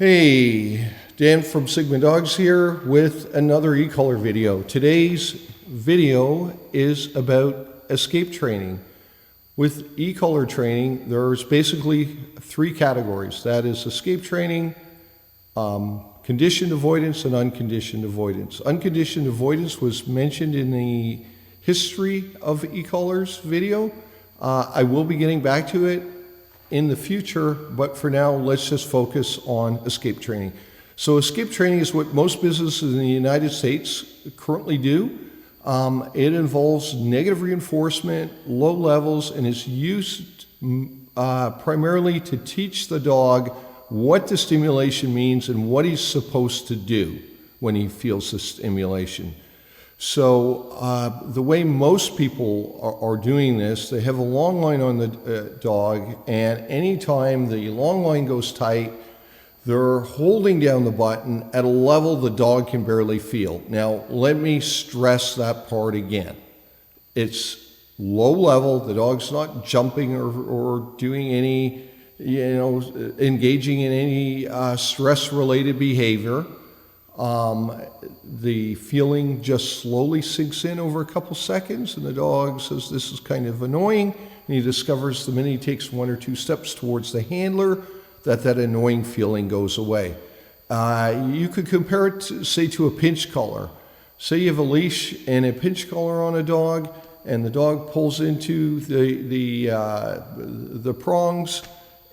Hey, Dan from Sigma Dogs here with another eCollar video. Today's video is about escape training. With eCollar training, there's basically three categories. That is escape training, conditioned avoidance, and unconditioned avoidance. Unconditioned avoidance was mentioned in the history of eCollar's video. I will be getting back to it in the future, but for now, let's just focus on escape training. So escape training is what most businesses in the United States currently do. It involves negative reinforcement, low levels, and is used primarily to teach the dog what the stimulation means and what he's supposed to do when he feels the stimulation. So the way most people are doing this, they have a long line on the dog, and anytime the long line goes tight, they're holding down the button at a level the dog can barely feel. Now, let me stress that part again. It's low level. The dog's not jumping or doing any, engaging in any stress-related behavior. The feeling just slowly sinks in over a couple seconds, and the dog says this is kind of annoying, and he discovers the minute he takes one or two steps towards the handler that annoying feeling goes away. You could compare it to a pinch collar. Say you have a leash and a pinch collar on a dog, and the dog pulls into the prongs,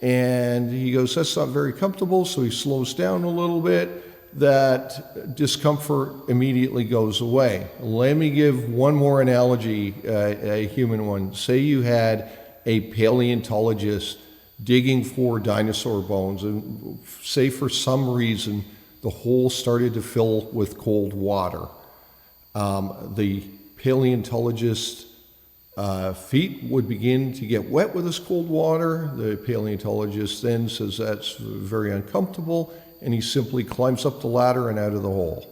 and he goes, that's not very comfortable, so he slows down a little bit. That discomfort immediately goes away. Let me give one more analogy, a human one. Say you had a paleontologist digging for dinosaur bones, and say for some reason the hole started to fill with cold water. The paleontologist's feet would begin to get wet with this cold water. The paleontologist then says that's very uncomfortable, and he simply climbs up the ladder and out of the hole.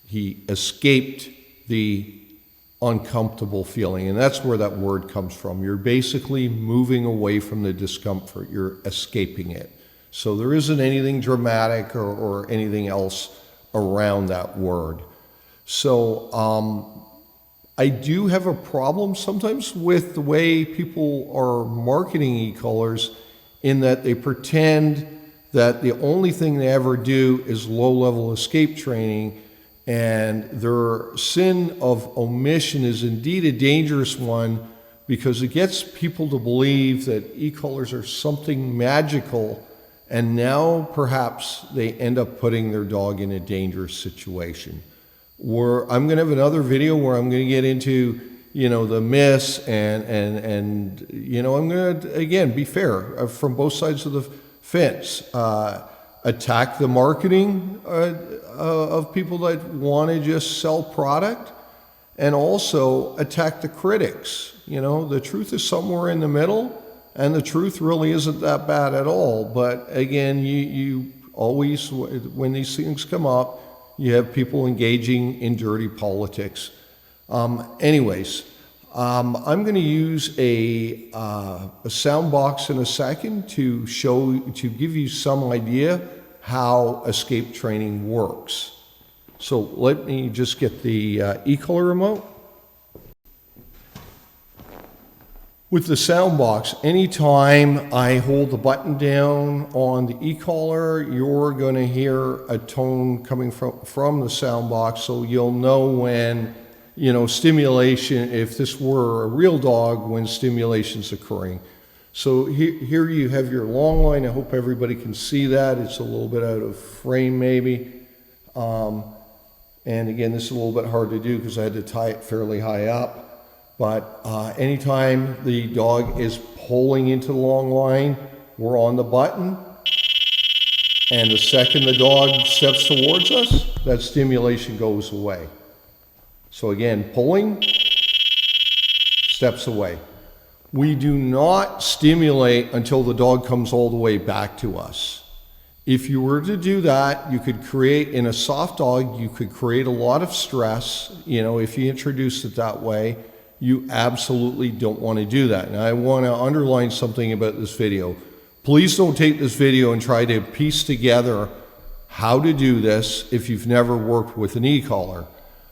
He escaped the uncomfortable feeling, and that's where that word comes from. You're basically moving away from the discomfort. You're escaping it. So there isn't anything dramatic or anything else around that word. So I do have a problem sometimes with the way people are marketing eCollars, in that they pretend that the only thing they ever do is low-level escape training, and their sin of omission is indeed a dangerous one, because it gets people to believe that eCollars are something magical, and now perhaps they end up putting their dog in a dangerous situation. I'm going to have another video where I'm going to get into the myths, and I'm going to, again, be fair from both sides of the fence. Attack the marketing of people that want to just sell product, and also attack the critics. The truth is somewhere in the middle, and the truth really isn't that bad at all. But again, you always, when these things come up, you have people engaging in dirty politics. Anyways, I'm going to use a sound box in a second to give you some idea how escape training works. So let me just get the eCollar remote. With the sound box, anytime I hold the button down on the eCollar, you're going to hear a tone coming from the sound box, so you'll know when stimulation, if this were a real dog, when stimulation's occurring. So here you have your long line. I hope everybody can see that. It's a little bit out of frame maybe. And again, this is a little bit hard to do because I had to tie it fairly high up. But anytime the dog is pulling into the long line, we're on the button. And the second the dog steps towards us, that stimulation goes away. So again, pulling, steps away. We do not stimulate until the dog comes all the way back to us. If you were to do that, you could create, in a soft dog, you could create a lot of stress, if you introduce it that way. You absolutely don't want to do that. And I want to underline something about this video. Please don't take this video and try to piece together how to do this if you've never worked with an eCollar.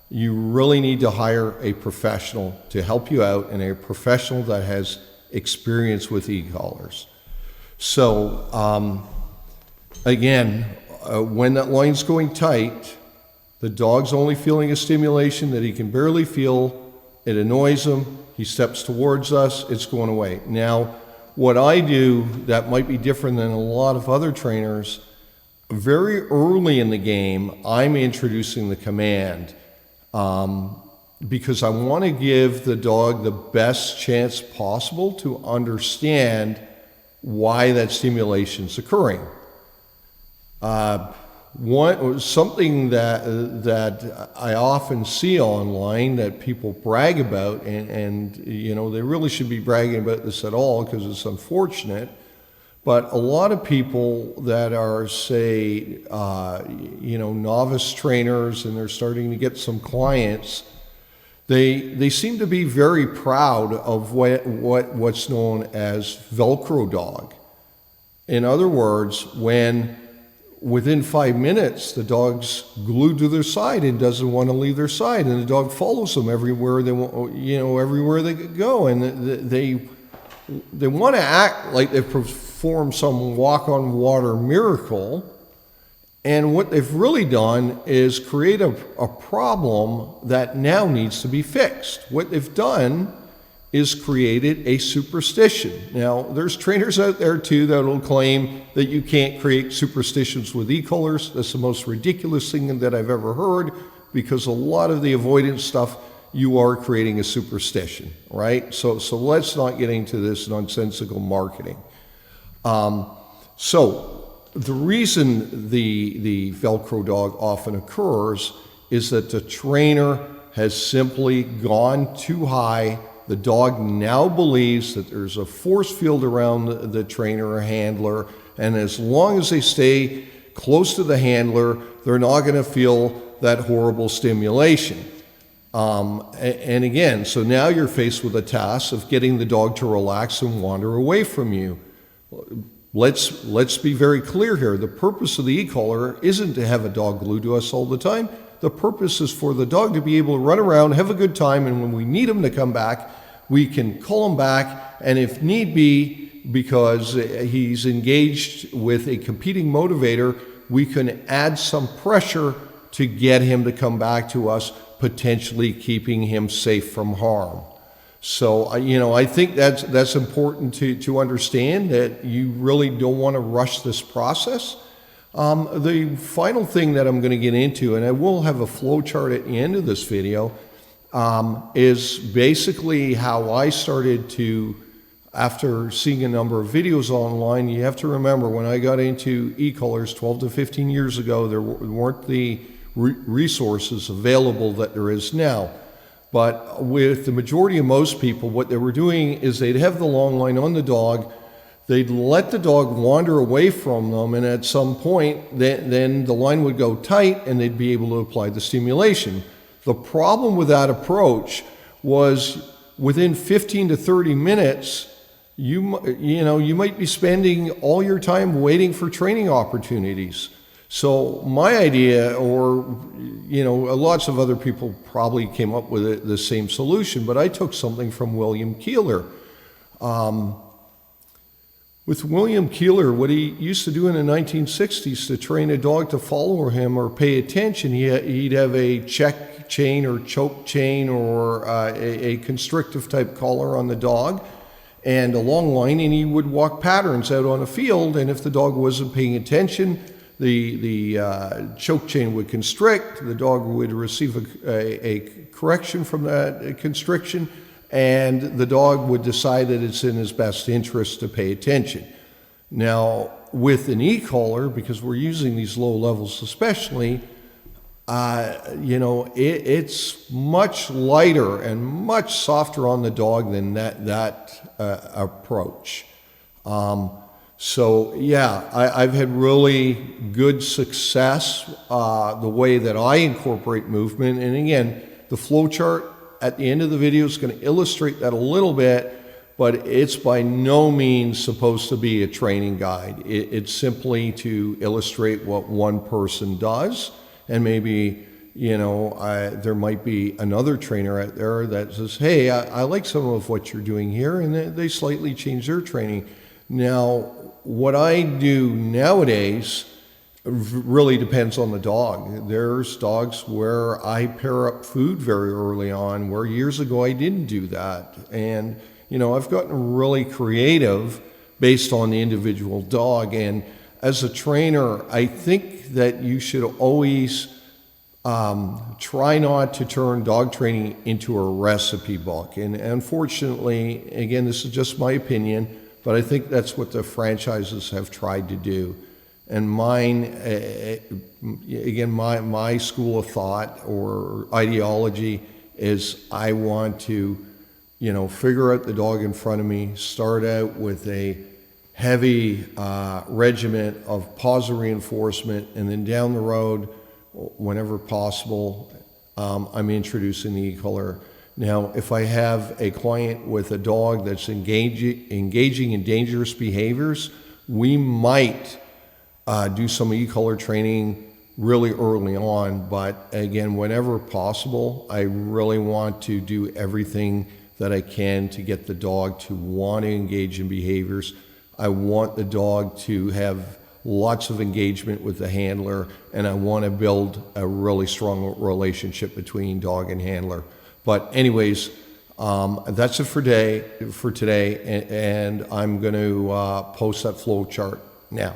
You really need to hire a professional to help you out, and a professional that has experience with eCollars. So again, when that line's going tight, the dog's only feeling a stimulation that he can barely feel. It annoys him. He steps towards us. It's going away. Now, what I do that might be different than a lot of other trainers, very early in the game, I'm introducing the command because I want to give the dog the best chance possible to understand why that stimulation's occurring. Something that I often see online that people brag about, and you know, they really should be bragging about this at all because it's unfortunate, but a lot of people that are, say, novice trainers, and they're starting to get some clients, they seem to be very proud of what's known as Velcro Dog. In other words, when within 5 minutes the dog's glued to their side and doesn't want to leave their side, and the dog follows them everywhere they go, and they want to act like they've performed some walk-on-water miracle. And what they've really done is create a problem that now needs to be fixed. What they've done is created a superstition. Now, there's trainers out there too that will claim that you can't create superstitions with eCollars. That's the most ridiculous thing that I've ever heard, because a lot of the avoidance stuff, you are creating a superstition, right? So let's not get into this nonsensical marketing. So the reason the Velcro Dog often occurs is that the trainer has simply gone too high. The dog now believes that there's a force field around the trainer or handler, and as long as they stay close to the handler, they're not going to feel that horrible stimulation. And again, so now you're faced with a task of getting the dog to relax and wander away from you. Let's be very clear here. The purpose of the eCollar isn't to have a dog glued to us all the time. The purpose is for the dog to be able to run around, have a good time, and when we need him to come back, we can call him back, and if need be, because he's engaged with a competing motivator, we can add some pressure to get him to come back to us, potentially keeping him safe from harm. So, I think that's important to understand, that you really don't want to rush this process. The final thing that I'm going to get into, and I will have a flow chart at the end of this video, is basically how I started to, after seeing a number of videos online. You have to remember, when I got into eCollars 12 to 15 years ago, there weren't the resources available that there is now. But with the majority of most people, what they were doing is they'd have the long line on the dog, they'd let the dog wander away from them, and at some point, then the line would go tight and they'd be able to apply the stimulation. The problem with that approach was within 15 to 30 minutes, you might be spending all your time waiting for training opportunities. So my idea, or lots of other people probably came up with the same solution, but I took something from William Keeler. With William Keeler, what he used to do in the 1960s to train a dog to follow him or pay attention, he'd have a check chain or choke chain or a constrictive type collar on the dog and a long line, and he would walk patterns out on a field, and if the dog wasn't paying attention, the choke chain would constrict, the dog would receive a correction from that constriction, and the dog would decide that it's in his best interest to pay attention. Now, with an eCollar, because we're using these low levels especially, it's much lighter and much softer on the dog than that approach. So yeah, I've had really good success the way that I incorporate movement. And again, the flow chart at the end of the video is going to illustrate that a little bit, but it's by no means supposed to be a training guide. It's simply to illustrate what one person does, and maybe, there might be another trainer out there that says, hey, I like some of what you're doing here, and they slightly change their training. Now, what I do nowadays really depends on the dog. There's dogs where I pair up food very early on, where years ago I didn't do that. And, I've gotten really creative based on the individual dog. And as a trainer, I think that you should always try not to turn dog training into a recipe book. And unfortunately, again, this is just my opinion, but I think that's what the franchises have tried to do. And mine, again, my school of thought or ideology is I want to, figure out the dog in front of me, start out with a heavy regimen of positive reinforcement, and then down the road, whenever possible, I'm introducing the eCollar. Now, if I have a client with a dog that's engaging in dangerous behaviors, we might do some eCollar training really early on. But again, whenever possible, I really want to do everything that I can to get the dog to want to engage in behaviors. I want the dog to have lots of engagement with the handler, and I want to build a really strong relationship between dog and handler. But anyways, that's it for today, and I'm going to post that flow chart now.